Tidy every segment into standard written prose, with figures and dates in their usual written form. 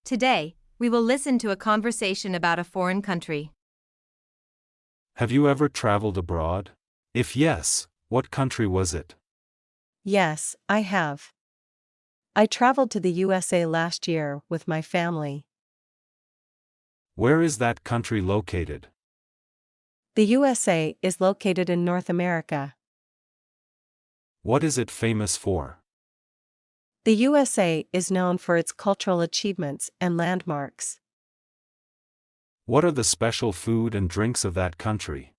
Today, we will listen to a conversation about a foreign country. Have you ever traveled abroad? If yes, what country was it? Yes, I have. I traveled to the USA last year with my family. Where is that country located? The USA is located in North America. What is it famous for? The USA is known for its cultural achievements and landmarks. What are the special food and drinks of that country?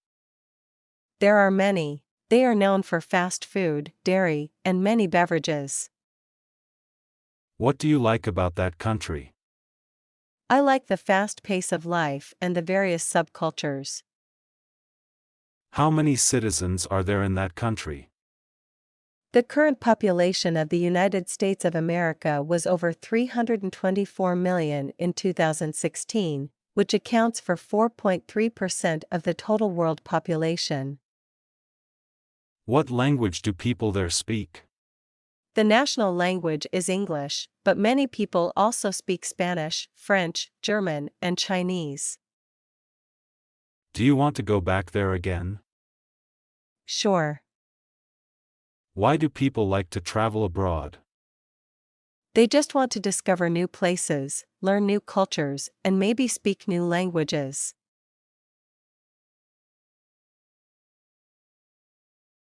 There are many. They are known for fast food, dairy, and many beverages. What do you like about that country? I like the fast pace of life and the various subcultures. How many citizens are there in that country? The current population of the United States of America was over 324 million in 2016, which accounts for 4.3% of the total world population. What language do people there speak? The national language is English, but many people also speak Spanish, French, German, and Chinese. Do you want to go back there again? Sure. Why do people like to travel abroad? They just want to discover new places, learn new cultures, and maybe speak new languages.